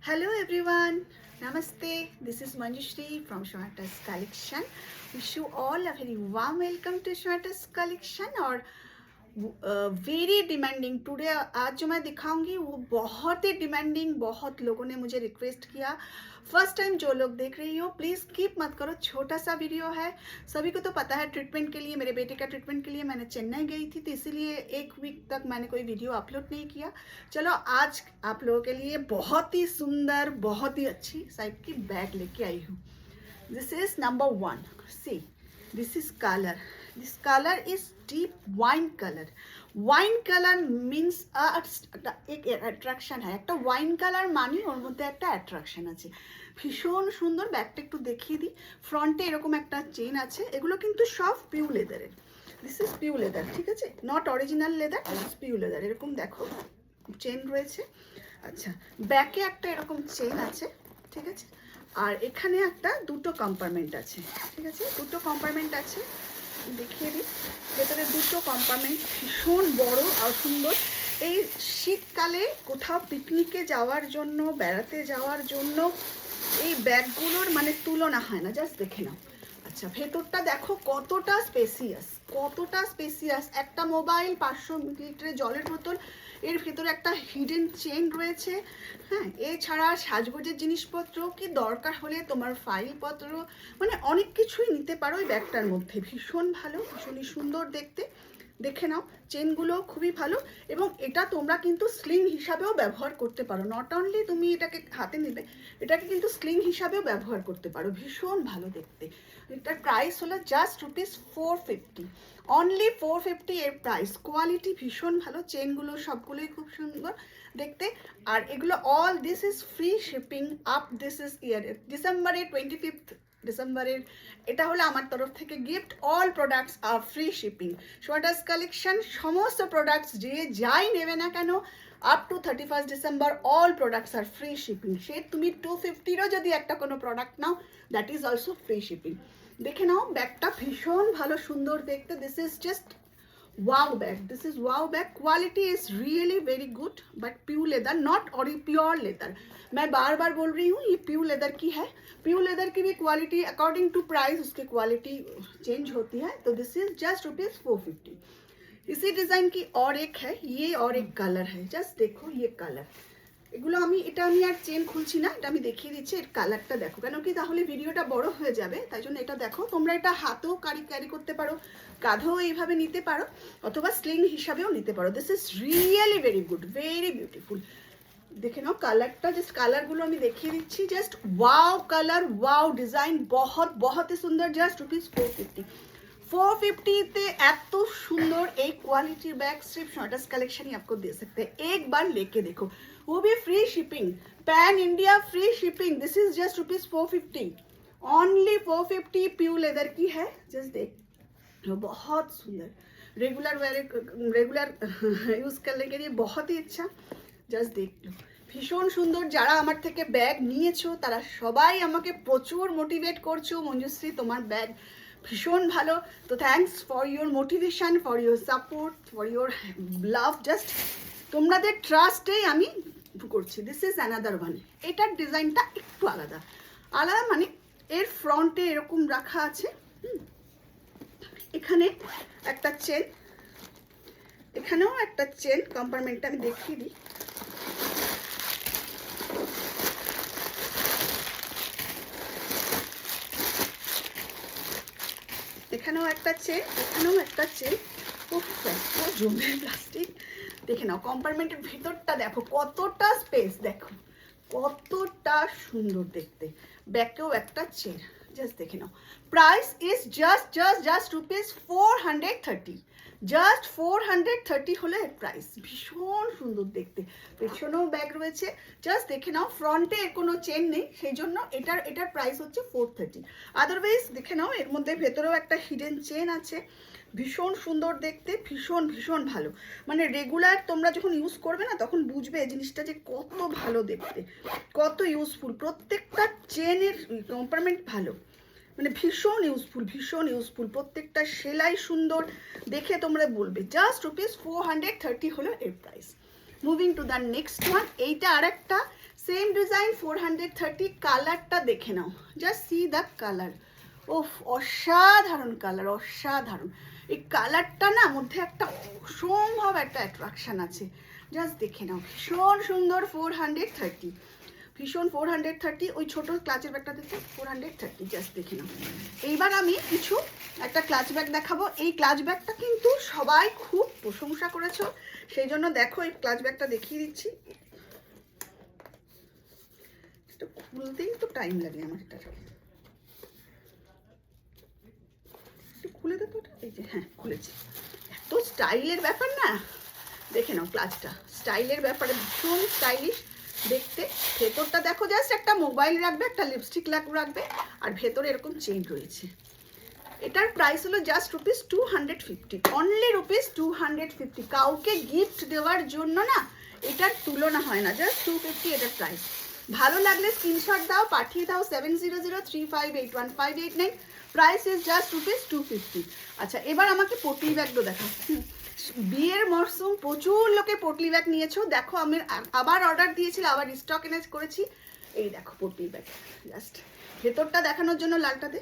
Hello everyone, Namaste. This is Manjushri from Shweta's Collection. Wish you all a very warm welcome to Shweta's Collection और very demanding today आज जो मैं दिखाऊंगी वो बहुत ही demanding, बहुत लोगों ने मुझे रिक्वेस्ट किया। फर्स्ट टाइम जो लोग देख रही हो प्लीज़ स्किप मत करो, छोटा सा वीडियो है। सभी को तो पता है ट्रीटमेंट के लिए, मेरे बेटे का ट्रीटमेंट के लिए मैंने चेन्नई गई थी, तो इसीलिए एक वीक तक मैंने कोई वीडियो अपलोड नहीं किया। चलो आज आप लोगों के लिए बहुत ही सुंदर, बहुत ही अच्छी साइड की बैग लेके आई हूँ। This is number 1। See this is colour, this color is deep wine color. Wine color means एक attraction है, একটা wine color মানে ওর মধ্যে একটা attraction আছে। ভীষণ সুন্দর। ব্যাগটা একটু দেখিয়ে দিই। ফ্রন্টে এরকম একটা চেন আছে, এগুলো কিন্তু সব পিউ লেদারের। দিস ইজ পিউ লেদার, ঠিক আছে, not original leather, PU leather. এরকম দেখো চেন রয়েছে। আচ্ছা, ব্যাকে একটা এরকম চেন আছে, ঠিক আছে, আর এখানে একটা দুটো কম্পার্টমেন্ট আছে, ঠিক আছে, দুটো কম্পার্টমেন্ট আছে। দেখিয়ে দিই, ভেতরে দুটো কম্পার্টমেন্ট, ভীষণ বড় আর সুন্দর। এই শীতকালে কোথাও পিকনিকে যাওয়ার জন্য, বেড়াতে যাওয়ার জন্য এই ব্যাগগুলোর মানে তুলনা হয় না, জাস্ট দেখে নাও। আচ্ছা, ভেতরটা দেখো কতটা স্পেসিয়াস, কতটা স্পেসিয়াস। একটা মোবাইল, 500 মিলিলিটারের জলের বোতল, এর ভেতরে একটা হিডেন চেন রয়েছে। হ্যাঁ, এছাড়া সাজগোজের জিনিসপত্র, কি দরকার হলে তোমার ফাইলপত্র, মানে অনেক কিছুই নিতে পারো এই ব্যাগটার মধ্যে। ভীষণ ভালো, ভীষণই সুন্দর দেখতে। দেখে নাও, চেনগুলো খুবই ভালো, এবং এটা তোমরা কিন্তু স্লিং হিসাবেও ব্যবহার করতে পারো। নট অনলি তুমি এটাকে হাতে নেবে, এটাকে কিন্তু স্লিং হিসাবেও ব্যবহার করতে পারো। ভীষণ ভালো দেখতে। এটার প্রাইস হলো জাস্ট ₹450, অনলি 450 এর প্রাইস। কোয়ালিটি ভীষণ ভালো, চেনগুলো সবগুলোই খুব সুন্দর দেখতে। আর এগুলো all this is free shipping up this is year ডিসেম্বরের 25 ডিসেম্বরের। এটা হলো আমার তরফ থেকে gift. All products are free shipping. শোয়াটাস কালেকশন সমস্ত প্রোডাক্টস যে যাই নেবে না কেন up to 31 December all products are free shipping. সে তুমি 250-রও যদি একটা কোনো প্রোডাক্ট নাও, that is also free shipping. দেখে নাও, ব্যাগটা ভীষণ ভালো সুন্দর দেখতে। This is just wow bag, this is wow bag. Quality is really very good, but pure leather, not or pure leather. मैं बार बार बोल रही हूँ, ये प्योर लेदर की है। प्योर लेदर की भी क्वालिटी अकॉर्डिंग टू प्राइस उसकी क्वालिटी चेंज होती है। तो दिस इज जस्ट ₹450। इसी डिज़ाइन की और एक है, ये और एक कलर है, जस्ट देखो ये कलर। এগুলো এটা আমি আর চেন খুলছি না, এটা আমি দেখিয়ে দিচ্ছি। এর কালারটা দেখো, কেন কি তাহলে ভিডিওটা বড় হয়ে যাবে, তাই জন্য এটা দেখো। তোমরা এটা হাতেও ক্যারি করতে পারো, কাঁধেও এইভাবে নিতে পারো, অথবা স্লিং হিসাবেও নিতে পারো। This is really very good, very beautiful. দেখে নাও কালারটা, জাস্ট কালারগুলো আমি দেখিয়ে দিচ্ছি। জাস্ট ওয়াও কালার, ওয়াও ডিজাइन, बहुत बहुत ही सुंदर। जस्ट ₹450। 450 এত সুন্দর এই কোয়ালিটির ব্যাগ सिर्फ शॉर्टस कलेक्शन ही आपको दे सकते हैं। एक बार लेके देखो, वो भी free shipping, pan India free shipping. This is just ₹450, only 450। Pure leather की है, जस्ट देख, बहुत सुंदर। रेगुलर यूज करने के लिए बहुत ही अच्छा। জাস্ট দেখলো, ভীষণ সুন্দর। যারা আমার থেকে ব্যাগ নিয়েছো তারা সবাই আমাকে প্রচুর মোটিভেট করছো, মঞ্জুশ্রী তোমার ব্যাগ ভীষণ ভালো। তো thanks for your motivation, for your support, for your love. Just তোমাদের ট্রাস্টেই আমি করছি। This is another one. এটার ডিজাইনটা একটু আলাদা, আলাদা মানে এর ফ্রন্টে এরকম রাখা আছে, এখানে একটা চেন, এখানেও একটা চেন। কম্পার্টমেন্টটা আমি দেখিয়ে দিই। এখানেও একটা চেন, এখানেও একটা চেন। খুব জমে প্লাস্টিক। দেখে নাও কম্পার্টমেন্টের ভিতরটা দেখো কতটা স্পেস, দেখো কতটা সুন্দর দেখতে। ব্যাকেও একটা চেন, জাস্ট দেখে নাও। Price is just ₹430। জাস্ট 430 হলো এর প্রাইস। ভীষণ সুন্দর দেখতে। পেছনেও ব্যাগ রয়েছে, জাস্ট দেখে নাও। ফ্রন্টে এর কোনো চেন নেই, সেই জন্য এটার প্রাইস হচ্ছে 430। আদারওয়াইজ দেখে নাও, এর মধ্যে ভেতরেও একটা হিডেন চেন আছে। ভীষণ সুন্দর দেখতে, ভীষণ ভীষণ ভালো। মানে রেগুলার তোমরা যখন ইউজ করবে না, তখন বুঝবে এই জিনিসটা যে কত ভালো দেখতে, কত ইউজফুল। প্রত্যেকটা চেনের কম্পার্টমেন্ট ভালো, মানে ভীষণ ইউজফুল, ভীষণ ইউজফুল। প্রত্যেকটা সেলাই সুন্দর, দেখে তোমরা বলবে। জাস্ট ₹430 হলো এর price. Moving to the next one. এইটা আর একটা সেম ডিজাইন 430, কালারটা দেখে নাও, জাস্ট সি দ্য কালার। ওফ, অসাধারণ কালার, অসাধারণ। এই কালারটা না মধ্যে একটা অসম্ভব একটা অ্যাট্রাকশন আছে, জাস্ট দেখে নাও, ভীষণ সুন্দর। 430, ভীষণ 430। ওই ছোটো ক্লাচের ব্যাগটা দেখতে 430, জাস্ট দেখে নাও। এইবার আমি কিছু একটা ক্লাচ ব্যাগ দেখাবো। এই ক্লাচ ব্যাগটা কিন্তু সবাই খুব প্রশংসা করেছো, সেই জন্য দেখো এই ক্লাচ ব্যাগটা দেখিয়ে দিচ্ছি। এটা খুলতেই তো টাইম লাগে আমার, এটা একটু খুলে দে তো। এই যে, হ্যাঁ খুলেছি। এত স্টাইলের ব্যাপার না, দেখে নাও ক্লাচটা, স্টাইলের ব্যাপারে ভীষণ স্টাইলিশ দেখতে। ভেতরটা দেখো, জাস্ট একটা মোবাইল রাখবে, একটা লিপস্টিক রাখবে, আর ভেতরে এরকম চেইন রয়েছে। এটার প্রাইস হলো জাস্ট ₹250, অনলি ₹250। কাউকে গিফট দেওয়ার জন্য না এটার তুলনা হয় না, জাস্ট 250 এটার প্রাইস। ভালো লাগলে স্ক্রিনশট দাও, পাঠিয়ে দাও 7003581589। Price is just ₹250। আচ্ছা, এবার আমাকে পটলি ব্যাগটা দেখাও। বিয়ের মরশুম, প্রচুর লোকে পটলি ব্যাগ নিয়েছো। দেখো আমি আবার অর্ডার দিয়েছিলাম, আবার স্টক এনে করেছি। এই দেখো পটলি ব্যাগ, জাস্ট ভেতরটা দেখানোর জন্য লালটা দে।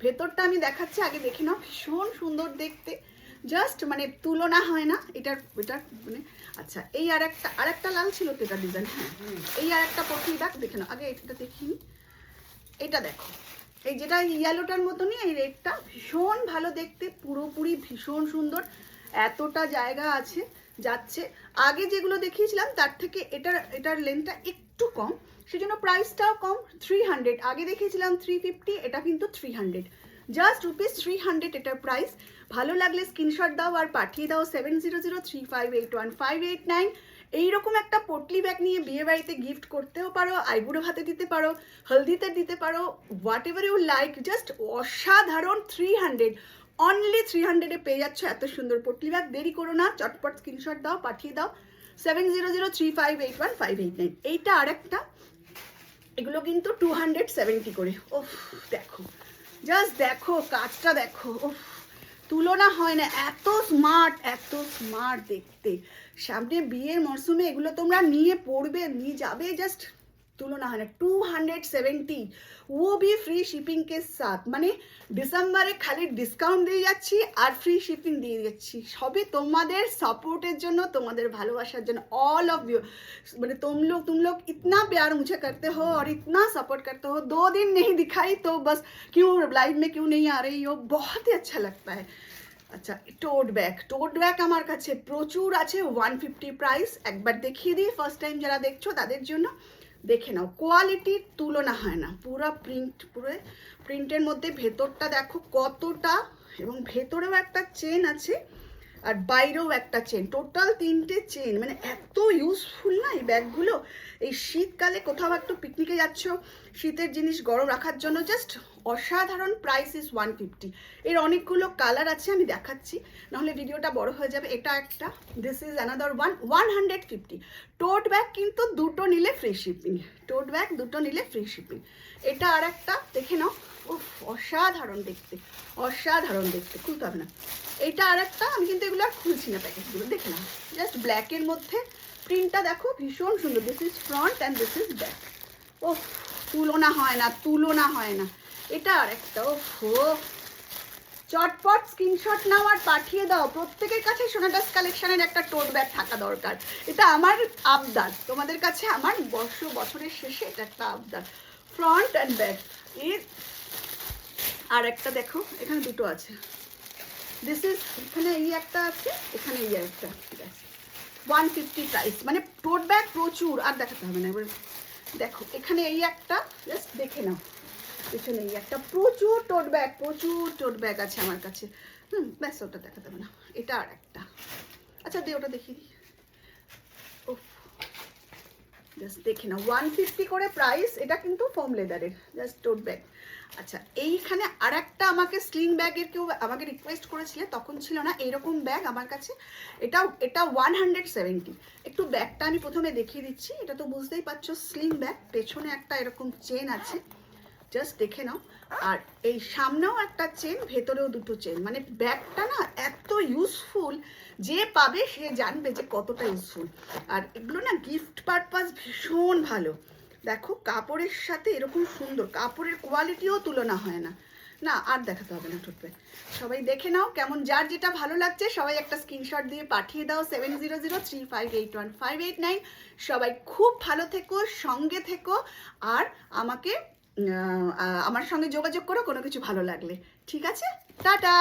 ভেতরটা আমি দেখাচ্ছি, আগে দেখে নাও, ভীষণ সুন্দর দেখতে, জাস্ট মানে তুলনা হয় না এটার মানে। আচ্ছা, এই আরেকটা লাল ছিল তো এটা ডিজাইন। হ্যাঁ, এই আরেকটা পটলি ব্যাগ দেখে নাও, আগে এটা দেখিনি। এটা দেখো, এই যেটা ইয়েলোটার মতনই, এই রেডটা ভীষণ ভালো দেখতে, পুরোপুরি ভীষণ সুন্দর। এতটা জায়গা আছে যাচ্ছে। আগে যেগুলো দেখিয়েছিলাম তার থেকে এটার লেন্থটা একটু কম, সেজন্য প্রাইসটাও কম। 300, আগে দেখিয়েছিলাম 350, এটা কিন্তু 300, জাস্ট ₹300 এটার প্রাইস। ভালো লাগলে স্ক্রিনশট দাও আর পাঠিয়ে দাও 7003581589। এইরকম একটা পটলি ব্যাগ নিয়ে বিয়ে বাড়িতে গিফট করতেও পারো, আইবুড়ো ভাতে দিতে পারো, হলদিতে দিতে পারো, whatever you like. Just অসাধারণ। 300, অনলি 300-এ পেয়ে যাচ্ছ এত সুন্দর পটলি ব্যাগ। দেরি করো না, চটপট স্ক্রিনশট দাও, পাঠিয়ে দাও 7003581589। এইটা আরেকটা, এগুলো কিন্তু 270 করে। ওফ, দেখো, জাস্ট দেখো কাজটা দেখো, ওফ, তুলনা হয় না। এত স্মার্ট দেখতে। সামনে বিয়ের মরশুমে এগুলো তোমরা নিয়ে পড়বে, নিয়ে যাবে, জাস্ট তুলনা হয় না। 270, ও ভি ফ্রি শিপিং কে সাথ। মানে ডিসেম্বরে খালি ডিসকাউন্ট দিয়ে যাচ্ছি আর ফ্রি শিপিং দিয়ে যাচ্ছি, সবই তোমাদের সাপোর্টের জন্য, তোমাদের ভালোবাসার জন্য। ऑल ऑफ यू, মানে तुम लोग इतना प्यार मुझे करते हो और इतना सपोर्ट करते हो। 2 दिन नहीं दिखाई तो बस क्यों लाइव में क्यों नहीं आ रही हो, बहुत ही अच्छा लगता है। আচ্ছা, টোট ব্যাগ আমার কাছে প্রচুর আছে। 150 প্রাইস। একবার দেখিয়ে দিই, ফার্স্ট টাইম যারা দেখছো তাদের জন্য। দেখে নাও, কোয়ালিটির তুলনা হয় না। পুরো প্রিন্টের মধ্যে ভেতরটা দেখো কতটা, এবং ভেতরেও একটা চেন আছে আর বাইরেও একটা চেন, টোটাল 3টে চেন। মানে এত ইউজফুল না এই ব্যাগগুলো। এই শীতকালে কোথাও একটু পিকনিকে যাচ্ছ, শীতের জিনিস গরম রাখার জন্য জাস্ট অসাধারণ। Price is 150। এর অনেকগুলো কালার আছে, আমি দেখাচ্ছি, নাহলে ভিডিওটা বড় হয়ে যাবে। এটা একটা, this is another one, 150। Tote bag কিন্তু দুটো নিলে ফ্রি শিপিং, টোট ব্যাগ দুটো নিলে ফ্রি শিপিং। এটা আর একটা দেখে নাও, উফ, অসাধারণ দেখতে, অসাধারণ দেখতে, খুলতে হবে না। এইটা আর একটা, আমি কিন্তু এগুলো আর খুলছি না, প্যাকেটগুলো দেখে নাও, জাস্ট ব্ল্যাকের মধ্যে। প্রিন্টটা দেখো ভীষণ সুন্দর। This is front and this is back. ও, তুলনা হয় না, তুলনা হয় না। এটা আর একটা, ও হো, চটপট স্ক্রিনশট নাও আর পাঠিয়ে দাও। প্রত্যেকের কাছে সোনাটাস কালেকশনের একটা টোট ব্যাগ থাকা দরকার। এটা আমার আবদার তোমাদের কাছে, আমার বছরের শেষে এটা একটা আবদার। Front and back. এর আর একটা দেখো, এখানে দুটো আছে। দিস ইজ, এখানে এই একটা আছে, এখানে এই একটা, ঠিক আছে। 150 প্রাইস। মানে টোট ব্যাগ প্রচুর, আর দেখাতে হবে না। এবার দেখো, এখানে এই একটা, জাস্ট দেখে নাও, পেছনে এই একটা। প্রচুর টোট ব্যাগ আছে আমার কাছে। ব্যাস, ওটা দেখাতে হবে না। এটা আর একটা, আচ্ছা দে, ওটা দেখিয়ে দিই। ও, জাস্ট দেখে নাও, 150 করে প্রাইস। এটা কিন্তু ফোম লেদারের, জাস্ট টোট ব্যাগ। আচ্ছা, এইখানে আর একটা আমাকে স্লিং ব্যাগের কেউ আমাকে রিকোয়েস্ট করেছিলে, তখন ছিল না এইরকম ব্যাগ আমার কাছে। এটা 170। একটু ব্যাগটা আমি প্রথমে দেখিয়ে দিচ্ছি। এটা তো বুঝতেই পারছো স্লিং ব্যাগ, পেছনে একটা এরকম চেন আছে, জাস্ট দেখে নাও। আর এই সামনেও একটা চেন, ভেতরেও দুটো চেন, মানে ব্যাগটা না এত ইউজফুল, যে পাবে সে জানবে যে কতটা ইউজফুল। আর এগুলো না গিফট পারপাস ভীষণ ভালো। দেখো কাপড়ের সাথে এরকম সুন্দর, কাপড়ের কোয়ালিটিও তুলনা হয় না। না আর দেখাতে হবে না ঠোঁটপে, সবাই দেখে নাও কেমন, যার যেটা ভালো লাগছে সবাই একটা স্ক্রিনশট দিয়ে পাঠিয়ে দাও 7003581589। সবাই খুব ভালো থেকো, সঙ্গে থেকো, আর আমাকে আমার সঙ্গে যোগাযোগ করো কোনো কিছু ভালো লাগলে। ঠিক আছে, টাটা।